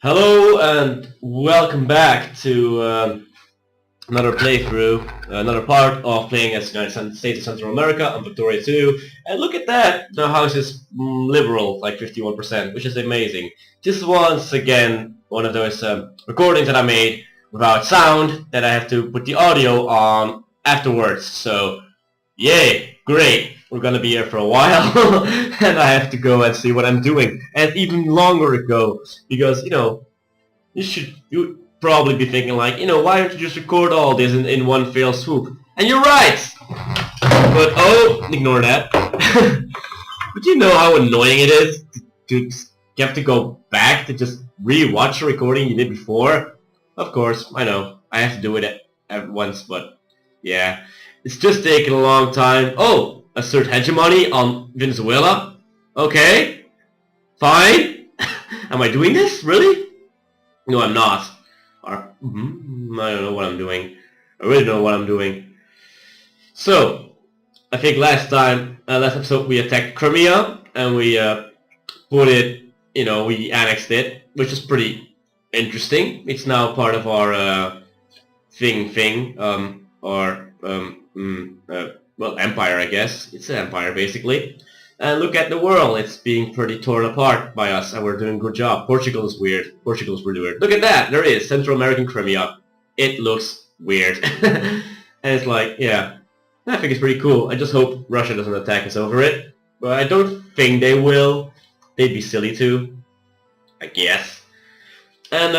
Hello and welcome back to another playthrough, another part of playing as United States of Central America on Victoria 2. And look at that, the house is liberal, like 51%, which is amazing. This is once again one of those recordings that I made without sound that I have to put the audio on afterwards. So, yay, great. We're gonna be here for a while, and I have to go and see what I'm doing. And even longer ago, because you probably be thinking like, why don't you just record all this in one fell swoop? And you're right. But ignore that. But you know how annoying it is to you have to go back to just re-watch a recording you did before. Of course, I know I have to do it at once, but yeah, it's just taking a long time. Oh, assert hegemony on Venezuela. Okay, fine. Am I doing this really? No, I'm not. I don't know what I'm doing. I really don't know what I'm doing. So, I think last episode we attacked Crimea and we put it, we annexed it, which is pretty interesting. It's now part of our empire, I guess. It's an empire, basically. And look at the world, it's being pretty torn apart by us, and we're doing a good job. Portugal is weird. Portugal is really weird. Look at that, there is Central American Crimea. It looks weird. And it's like, yeah, I think it's pretty cool. I just hope Russia doesn't attack us over it. But I don't think they will. They'd be silly to, I guess. And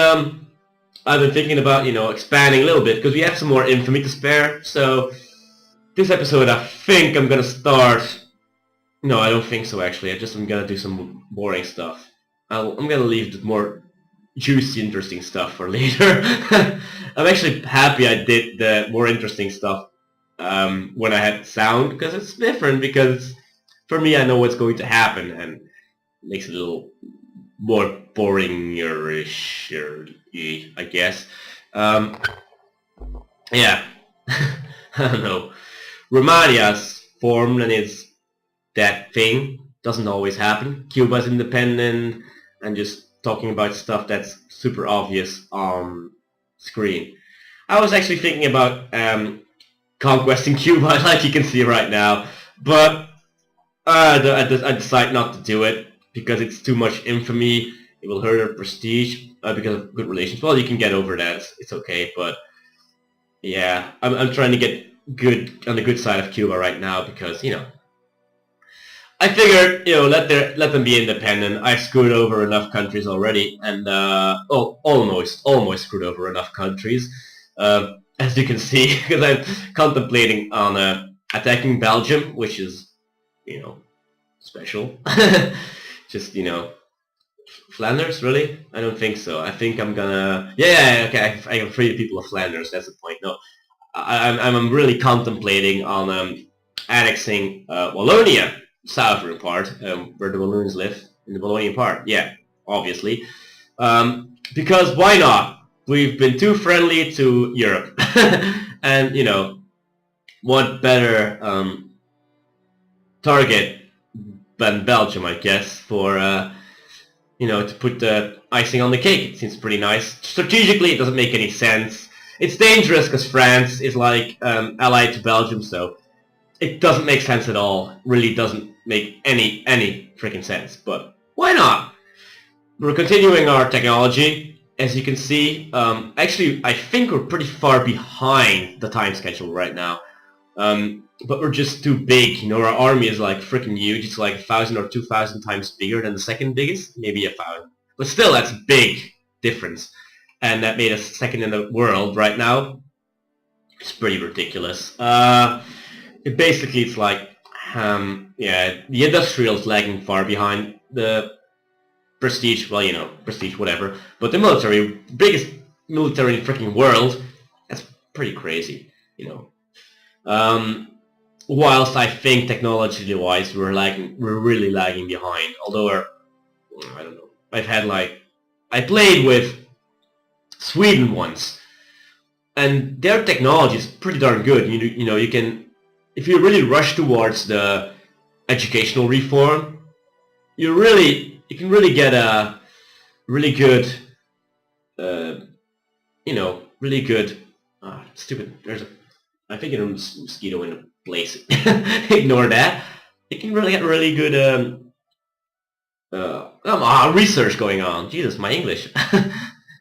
I've been thinking about, expanding a little bit, because we have some more infamy to spare. So this episode, I think I'm gonna start. No, I don't think so actually. I'm gonna do some boring stuff. I'm gonna leave the more juicy, interesting stuff for later. I'm actually happy I did the more interesting stuff when I had sound, because it's different, because for me I know what's going to happen, and it makes it a little more boring-ish, I guess. Yeah. I don't know. Romania's formed, and it's that thing doesn't always happen. Cuba's independent and just talking about stuff that's super obvious on screen. I was actually thinking about conquesting Cuba, like you can see right now, but I decide not to do it because it's too much infamy. It will hurt our prestige because of good relations. Well, you can get over that. It's okay, but yeah, I'm trying to get good on the good side of Cuba right now because I figured, let them be independent. I've screwed over enough countries already, and almost screwed over enough countries, as you can see, because I'm contemplating on attacking Belgium, which is, special. Just Flanders, really? I don't think so. I think I'm gonna, okay. I can free the people of Flanders. That's the point. No, I'm really contemplating on annexing Wallonia. Southern part, where the Walloons live, in the Wallonian part. Yeah, obviously. Because why not? We've been too friendly to Europe. And, what better target than Belgium, I guess, for, to put the icing on the cake. It seems pretty nice. Strategically, it doesn't make any sense. It's dangerous because France is, like, allied to Belgium, so it doesn't make sense at all. Really doesn't make any freaking sense. But why not? We're continuing our technology, as you can see. Actually, I think we're pretty far behind the time schedule right now. But we're just too big. Our army is like freaking huge. It's like 1,000 or 2,000 times bigger than the second biggest. Maybe 1,000. But still, that's a big difference. And that made us second in the world right now. It's pretty ridiculous. Basically, it's like, the industrial is lagging far behind the prestige, prestige, whatever. But the military, biggest military in the freaking world, that's pretty crazy, Whilst I think technology-wise we're really lagging behind. Although I don't know. I played with Sweden once, and their technology is pretty darn good. You can. If you really rush towards the educational reform, you can really get really good, you know, really good. Stupid. I think there's a mosquito in the place. Ignore that. You can really get really good research going on. Jesus, my English.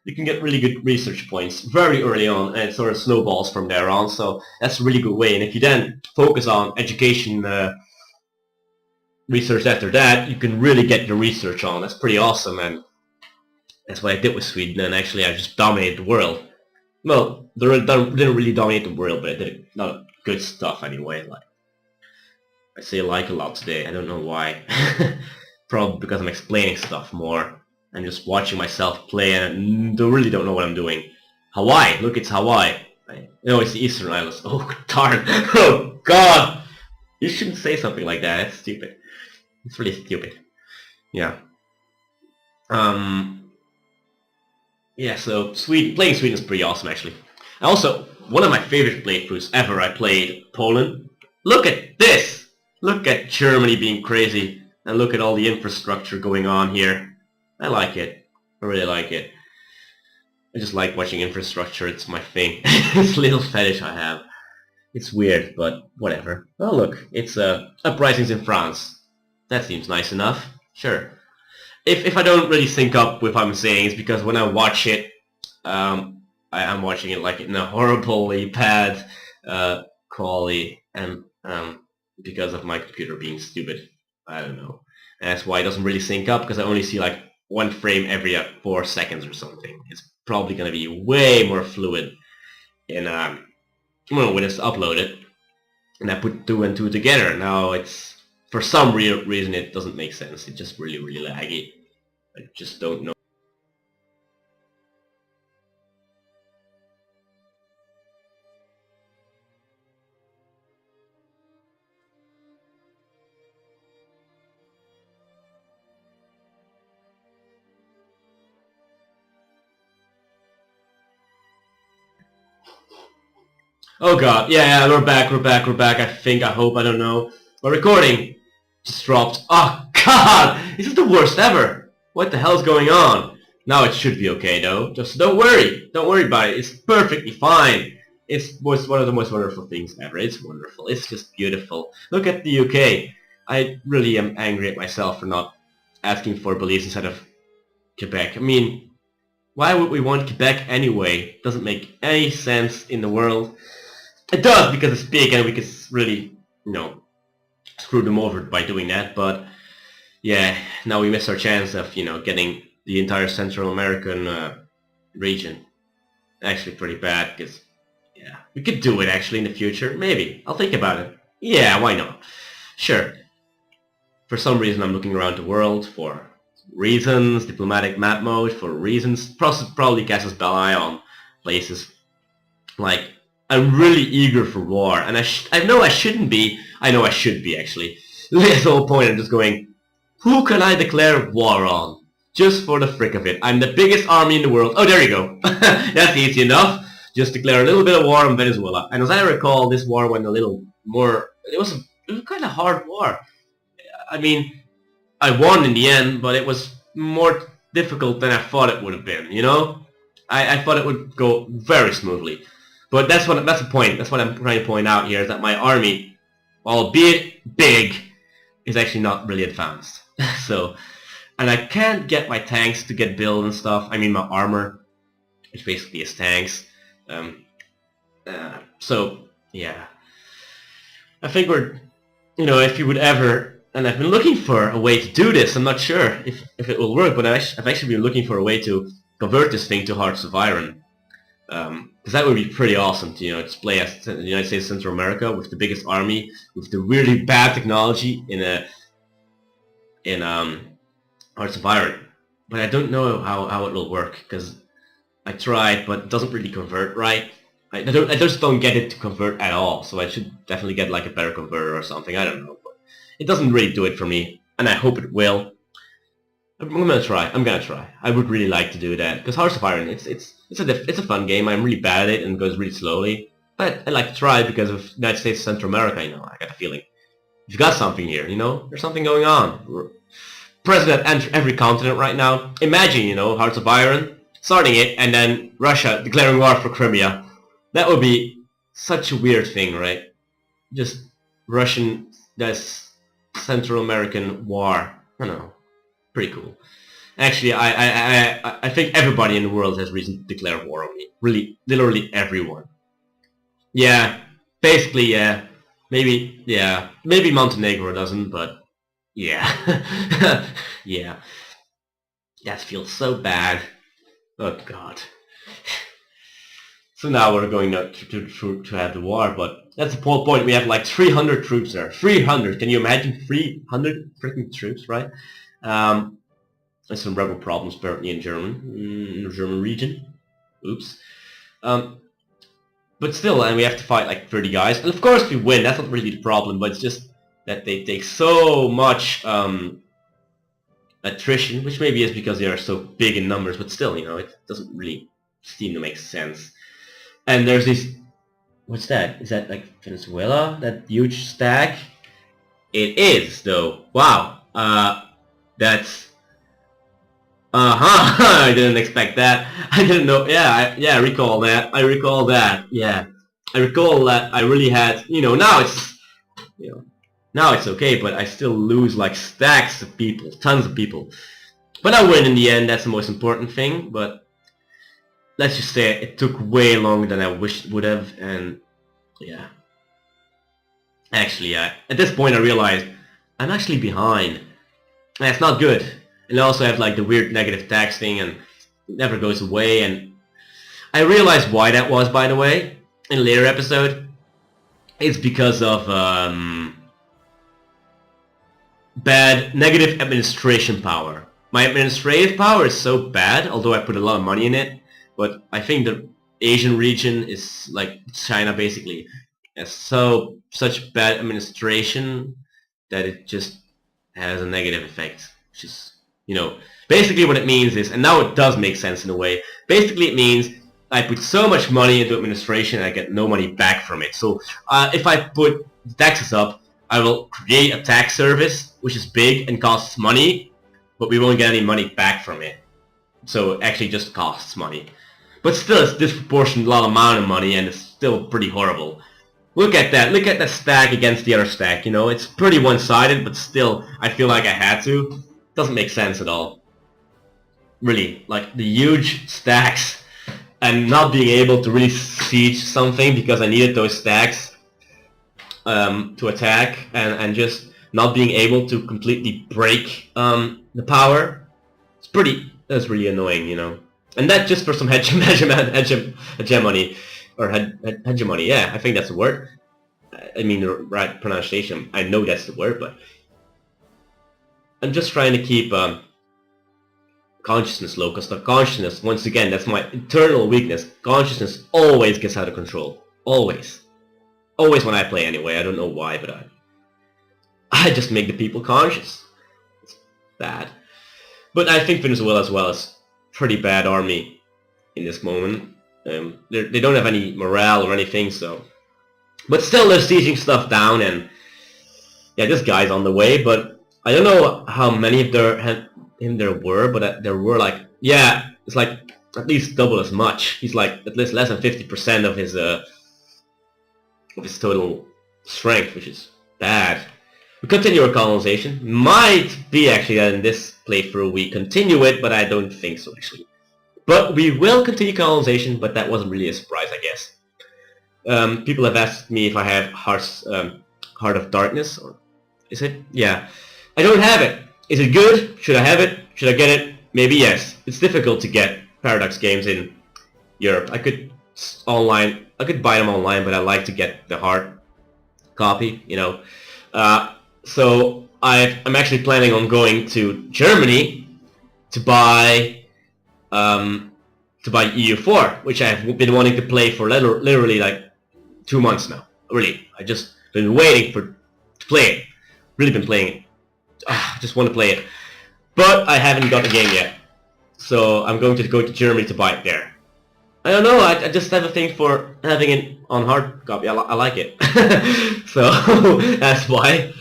You can get really good research points very early on, and it sort of snowballs from there on. So that's a really good way. And if you then focus on education research after that, you can really get your research on. That's pretty awesome, and that's what I did with Sweden. And actually, I just dominated the world. Well, they didn't really dominate the world, but I did a lot of good stuff anyway. Like I say, like a lot today. I don't know why. Probably because I'm explaining stuff more and just watching myself play, and I really don't know what I'm doing. Hawaii, look, it's Hawaii. No, it's the Eastern Islands. Oh darn! Oh God! You shouldn't say something like that. It's stupid. It's really stupid. Yeah. Yeah. So playing Sweden is pretty awesome, actually. Also, one of my favorite playthroughs ever. I played Poland. Look at this! Look at Germany being crazy, and look at all the infrastructure going on here. I like it. I really like it. I just like watching infrastructure. It's my thing. It's a little fetish I have. It's weird, but whatever. Oh look, it's uprisings in France. That seems nice enough. Sure. If I don't really sync up with what I'm saying, it's because when I watch it, I'm watching it like in a horribly bad quality, and because of my computer being stupid. I don't know. And that's why it doesn't really sync up, because I only see like one frame every 4 seconds or something. It's probably going to be way more fluid in when it's uploaded, and I put 2 and 2 together. Now it's, for some real reason, it doesn't make sense. It's just really, really laggy. I just don't know. Oh god, yeah, we're back. I think, I hope, I don't know. We're recording just dropped. Oh god, this is the worst ever. What the hell's going on? Now it should be okay though. Just don't worry about it. It's perfectly fine. It's one of the most wonderful things ever. It's wonderful. It's just beautiful. Look at the UK. I really am angry at myself for not asking for Belize instead of Quebec. I mean, why would we want Quebec anyway? Doesn't make any sense in the world. It does because it's big and we could really, screw them over by doing that. But yeah, now we miss our chance of, getting the entire Central American region. Actually pretty bad because, yeah, we could do it actually in the future. Maybe. I'll think about it. Yeah, why not? Sure. For some reason I'm looking around the world for reasons, diplomatic map mode for reasons, probably casts Belli on places. Like, I'm really eager for war, and I know I shouldn't be. I know I should be, actually. That's the whole point. I'm just going, who can I declare war on? Just for the frick of it. I'm the biggest army in the world. Oh, there you go. That's easy enough. Just declare a little bit of war on Venezuela. And as I recall, this war went a little more... It was kind of hard war. I mean, I won in the end, but it was more difficult than I thought it would have been, I thought it would go very smoothly. But that's the point. That's what I'm trying to point out here, is that my army, albeit big, is actually not really advanced. So, and I can't get my tanks to get built and stuff. I mean my armor, which basically is tanks. So, yeah. I think we're, if you would ever, and I've been looking for a way to do this. I'm not sure if it will work, but I've actually been looking for a way to convert this thing to Hearts of Iron. Because that would be pretty awesome to display as the United States of Central America with the biggest army, with the really bad technology in Hearts of Iron. But I don't know how it will work, because I tried, but it doesn't really convert right. I just don't get it to convert at all. So I should definitely get like a better converter or something. I don't know, but it doesn't really do it for me, and I hope it will. I'm gonna try. I would really like to do that, because Hearts of Iron, it's a fun game. I'm really bad at it and it goes really slowly, but I like to try because of United States of Central America. I got a feeling you've got something here. There's something going on. present at every continent right now. Imagine, you know, Hearts of Iron, starting it, and then Russia declaring war for Crimea. That would be such a weird thing, right? Just Russian, that's Central American war. I don't know. Pretty cool. Actually, I think everybody in the world has reason to declare war on me. Really, literally everyone. Yeah, basically, yeah. Maybe Montenegro doesn't, but yeah. Yeah. That feels so bad. Oh god. So now we're going to have the war, but that's the whole point. We have like 300 troops there. 300. Can you imagine 300 freaking troops, right? There's some rebel problems apparently in the German region. Oops. But still, and we have to fight like 30 guys. And of course we win. That's not really the problem, but it's just that they take so much attrition, which maybe is because they are so big in numbers, but still, you know, it doesn't really seem to make sense. And there's these... What's that? Is that like Venezuela? That huge stack? It is, though. Wow. That's... I didn't expect that. I didn't know. Yeah, I recall that. I recall that. Yeah. I recall that I really had... You know, now it's... You know, now it's okay, but I still lose like stacks of people. Tons of people. But I win in the end. That's the most important thing. But... Let's just say it took way longer than I wished it would have, and yeah. Actually, at this point I realized I'm actually behind. And that's not good. And I also have like the weird negative tax thing, and it never goes away, and I realized why that was, by the way, in a later episode. It's because of bad negative administration power. My administrative power is so bad, although I put a lot of money in it. But I think the Asian region is like China basically has such bad administration that it just has a negative effect. Which is, you know, basically what it means is, and now it does make sense in a way, basically it means I put so much money into administration and I get no money back from it. So if I put the taxes up, I will create a tax service which is big and costs money, but we won't get any money back from it. So it actually just costs money. But still, it's disproportionate amount of money, and it's still pretty horrible. Look at that. Look at the stack against the other stack, you know? It's pretty one-sided, but still, I feel like I had to. Doesn't make sense at all. Really, like, the huge stacks, and not being able to really siege something because I needed those stacks to attack, and just not being able to completely break the power. That's really annoying, you know? And that just for some hegemony, or hegemony, yeah, I think that's the word. I mean the right pronunciation. I know that's the word, but I'm just trying to keep consciousness low, because the consciousness, once again, that's my internal weakness. Consciousness always gets out of control. Always. Always when I play anyway. I don't know why, but I just make the people conscious. It's bad. But I think Venezuela as well is pretty bad army in this moment. They don't have any morale or anything, so... But still they're sieging stuff down, and... Yeah, this guy's on the way, but... I don't know how many of there were, but there were like... Yeah, it's like at least double as much. He's like at least less than 50% of his total strength, which is bad. We continue our colonization. Might be actually that in this playthrough we continue it, but I don't think so actually. But we will continue colonization, but that wasn't really a surprise, I guess. People have asked me if I have Heart of Darkness, or is it? Yeah. I don't have it. Is it good? Should I have it? Should I get it? Maybe yes. It's difficult to get Paradox games in Europe. I could buy them online, but I like to get the hard copy, you know. So I'm actually planning on going to Germany to buy EU4, which I've been wanting to play for literally like 2 months now. Really, I just been waiting to play it. Really been playing it. Just want to play it, but I haven't got the game yet. So I'm going to go to Germany to buy it there. I don't know. I just have a thing for having it on hard copy. I like it, so that's why.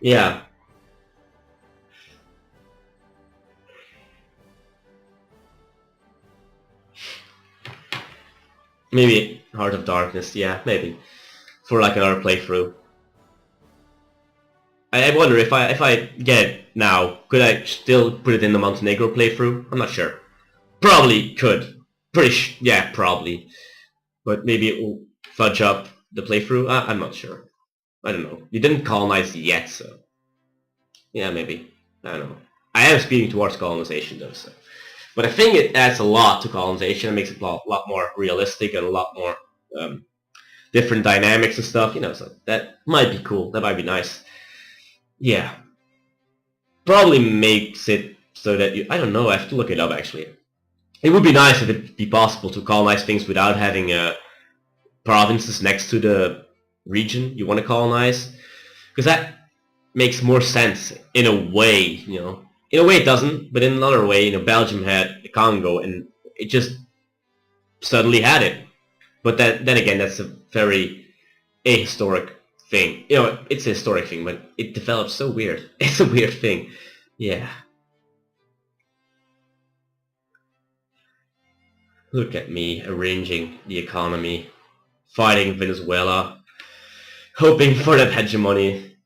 Yeah. Maybe Heart of Darkness, yeah, maybe. For like another playthrough. I wonder if I get it now, could I still put it in the Montenegro playthrough? I'm not sure. Probably could. Yeah, probably. But maybe it will fudge up the playthrough? I'm not sure. I don't know. You didn't colonize yet, so... Yeah, maybe. I don't know. I am speeding towards colonization, though, so... But I think it adds a lot to colonization. It makes it a lot more realistic and a lot more different dynamics and stuff, you know, so that might be cool. That might be nice. Yeah. Probably makes it so that you... I don't know, I have to look it up, actually. It would be nice if it'd be possible to colonize things without having provinces next to the region you want to colonize. Because that makes more sense in a way, you know. In a way it doesn't, but in another way, you know, Belgium had the Congo and it just suddenly had it. But then again, that's a very ahistoric thing. You know, it's a historic thing, but it develops so weird. It's a weird thing. Yeah. Look at me arranging the economy, fighting Venezuela, hoping for that hegemony.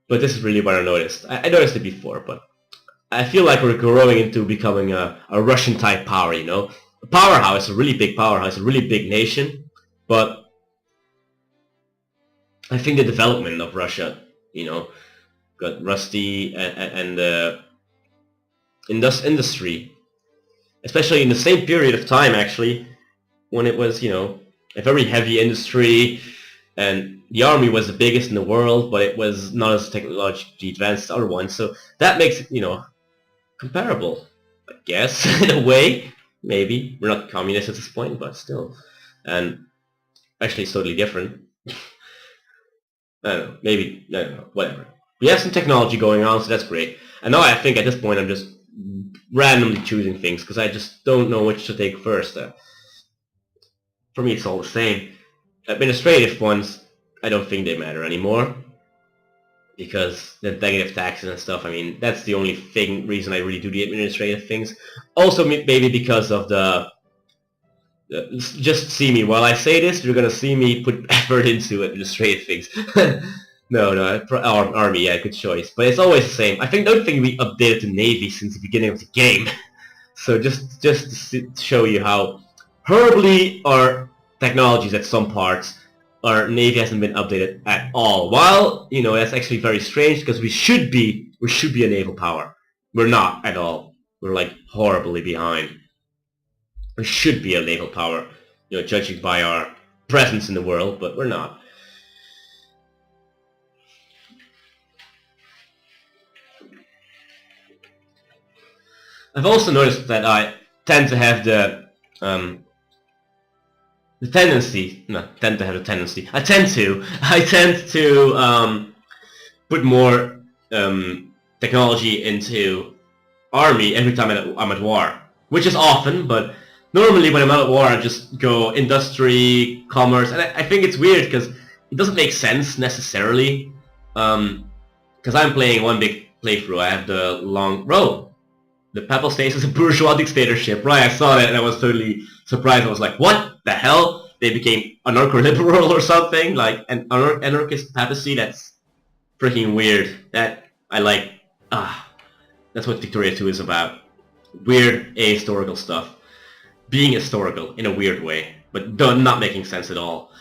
But this is really what I noticed. I noticed it before, but I feel like we're growing into becoming a Russian-type power, you know? A powerhouse, a really big powerhouse, a really big nation, but I think the development of Russia, you know, got rusty and industry, especially in the same period of time, actually, when it was, you know, a very heavy industry, and the army was the biggest in the world, but it was not as technologically advanced as other ones, so that makes it, you know, comparable, I guess, in a way. Maybe. We're not communists at this point, but still. And actually it's totally different. I don't know, maybe, I don't know, whatever. We have some technology going on, so that's great. And now I think at this point I'm just randomly choosing things, because I just don't know which to take first. For me it's all the same. Administrative ones, I don't think they matter anymore. Because the negative taxes and stuff, I mean, that's the only reason I really do the administrative things. Also, maybe because of just see me. While I say this, you're gonna see me put effort into administrative things. No, Army, yeah, good choice. But it's always the same. I don't think we updated the Navy since the beginning of the game. So just to show you how horribly our technologies at some parts, our Navy hasn't been updated at all. While, you know, that's actually very strange, because we should be a naval power. We're not at all. We're like horribly behind. We should be a naval power, you know, judging by our presence in the world, but we're not. I've also noticed that I tend to have I tend to put more technology into army every time I'm at war, which is often, but normally when I'm out at war I just go industry, commerce, and I think it's weird because it doesn't make sense necessarily, because I'm playing one big playthrough. I have the long row. The Papal States is a bourgeois dictatorship. Right, I saw that and I was totally surprised. I was like, what the hell? They became anarcho-liberal or something? Like an anarchist papacy? That's freaking weird. That, I like, that's what Victoria 2 is about. Weird ahistorical stuff. Being historical in a weird way, but not making sense at all.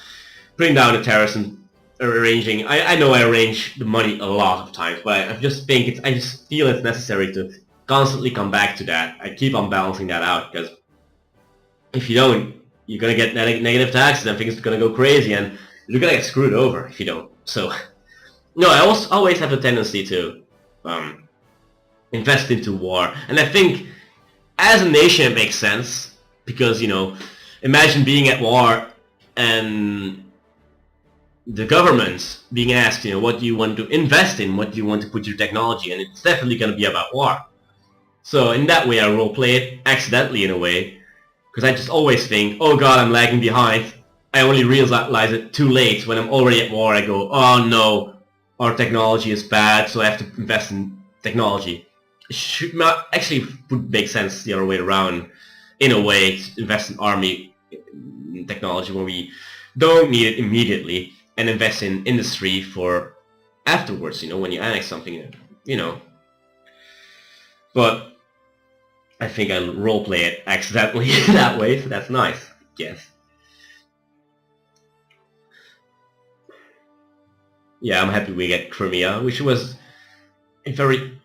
Putting down the terrorists and arranging, I know I arrange the money a lot of times, but I just feel it's necessary to constantly come back to that. I keep on balancing that out, because if you don't, you're gonna get negative taxes and things are gonna go crazy, and you're gonna get screwed over if you don't. So, no, I always have a tendency to invest into war, and I think as a nation it makes sense, because, you know, imagine being at war and the government being asked, you know, what do you want to invest in, what do you want to put your technology in, it's definitely gonna be about war. So in that way I roleplay it, accidentally in a way, because I just always think, oh god, I'm lagging behind. I only realize it too late. When I'm already at war I go, oh no, our technology is bad, so I have to invest in technology. It should not, actually would make sense the other way around. in a way, invest in army technology when we don't need it immediately, and invest in industry for afterwards, you know, when you annex something, you know. But I think I roleplay it accidentally that way, so that's nice, I guess. Yeah, I'm happy we get Crimea, which was a very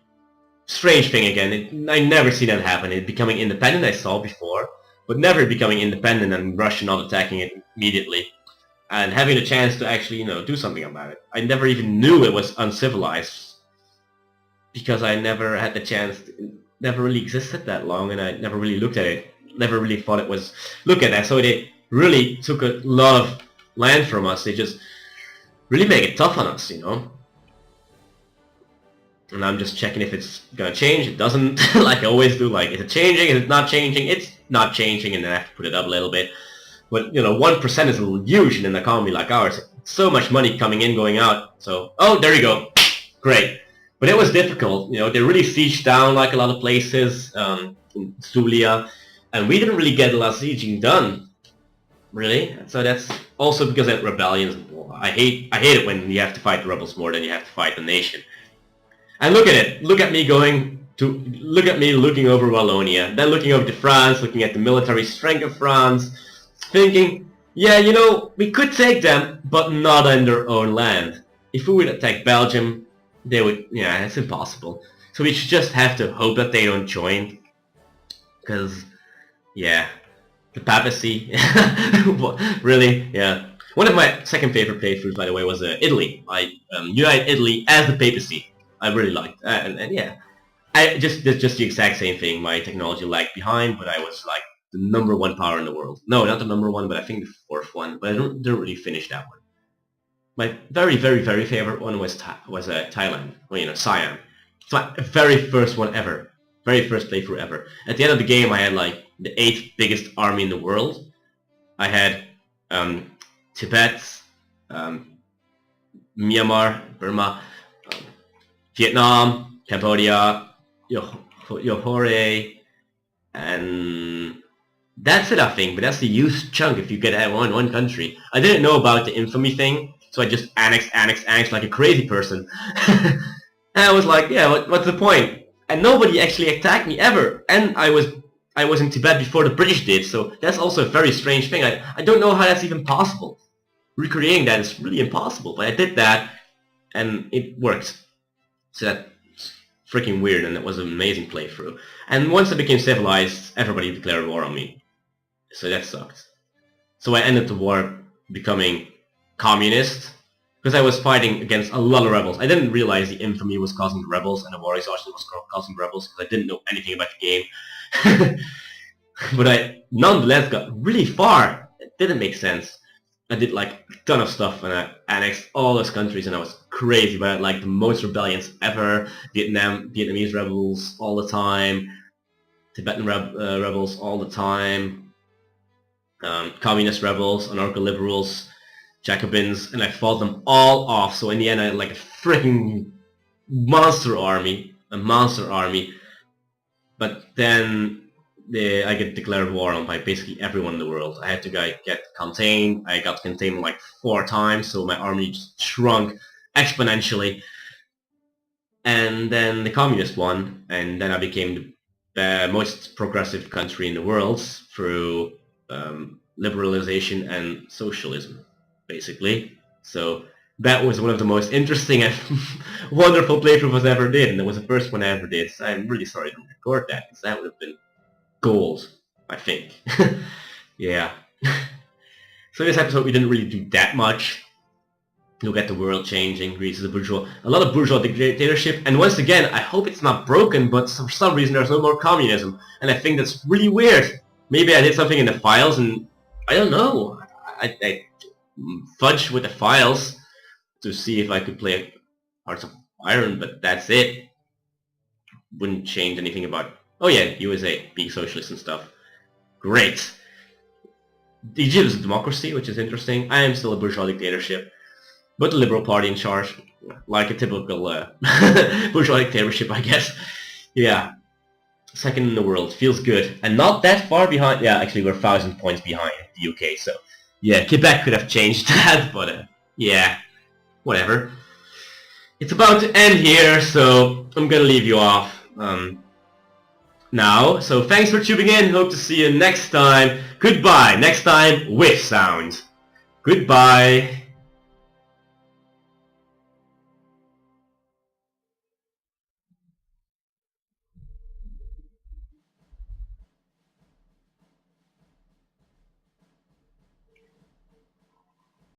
strange thing again. I never seen that happen. It becoming independent I saw before, but never becoming independent and Russia not attacking it immediately. And having the chance to actually, you know, do something about it. I never even knew it was uncivilized, because I never had the chance, it never really existed that long, and I never really looked at it. Never really thought it was, look at that. So they really took a lot of land from us. They just really make it tough on us, you know. And I'm just checking if it's gonna change. It doesn't, like I always do. Like, is it changing? Is it not changing? It's not changing, and then I have to put it up a little bit. But, you know, 1% is huge in an economy like ours. So much money coming in, going out. So, oh, there you go. Great. But it was difficult. You know, they really sieged down like a lot of places, in Zulia, and we didn't really get a lot of sieging done, really. So that's also because of rebellions. I hate it when you have to fight the rebels more than you have to fight the nation. And look at it. Look at me looking over Wallonia, then looking over to France, looking at the military strength of France, thinking, yeah, you know, we could take them, but not on their own land. If we would attack Belgium, they would, yeah, it's impossible. So we should just have to hope that they don't join. Because, yeah, the papacy, really, yeah. One of my second favorite playthroughs, by the way, was Italy. I unite Italy as the papacy. I really liked that, and yeah, just the exact same thing. My technology lagged behind, but I was like the #1 power in the world. No, not the #1, but I think the 4th one. But I didn't really finish that one. My very favorite one was Thailand. Well, you know, Siam. It's my very first one ever, very first playthrough ever. At the end of the game, I had like the 8th biggest army in the world. I had Tibet, Myanmar, Burma, Vietnam, Cambodia, Johore, and that's it, I think. But that's the huge chunk if you get at one country. I didn't know about the infamy thing, so I just annexed like a crazy person. And I was like, yeah, what's the point? And nobody actually attacked me ever. And I was in Tibet before the British did, so that's also a very strange thing. I don't know how that's even possible. Recreating that is really impossible, but I did that, and it worked. So that's freaking weird, and it was an amazing playthrough. And once I became civilized, everybody declared war on me. So that sucked. So I ended the war becoming communist, because I was fighting against a lot of rebels. I didn't realize the infamy was causing the rebels, and the war exhaustion was causing the rebels, because I didn't know anything about the game. But I nonetheless got really far. It didn't make sense. I did like a ton of stuff, and I annexed all those countries, and I was crazy. But I had like the most rebellions ever. Vietnamese rebels all the time, Tibetan rebels all the time, communist rebels, anarcho-liberals, Jacobins, and I fought them all off. So in the end, I had like a freaking monster army, But then I get declared war on by basically everyone in the world. I had to get contained. I got contained like 4 times, so my army just shrunk exponentially. And then the communist won, and then I became the most progressive country in the world through liberalization and socialism, basically. So that was one of the most interesting and wonderful playthroughs I ever did, and it was the first one I ever did. So I'm really sorry to record that, because that would have been gold, I think. Yeah. So this episode we didn't really do that much. Look at the world changing, Greece is a lot of bourgeois dictatorship, and once again, I hope it's not broken, but for some reason there's no more communism, and I think that's really weird. Maybe I did something in the files, and I don't know. I fudged with the files to see if I could play Hearts of Iron, but that's it. Wouldn't change anything about, oh yeah, USA, being socialist and stuff. Great. Egypt is a democracy, which is interesting. I am still a bourgeois dictatorship, but the Liberal Party in charge, like a typical bourgeois dictatorship, I guess. Yeah. Second in the world. Feels good. And not that far behind. Yeah, actually we're 1,000 points behind the UK, so yeah, Quebec could have changed that, but yeah, whatever. It's about to end here, so I'm gonna leave you off now. So thanks for tuning in. Hope to see you next time. Goodbye. Next time with sound. Goodbye.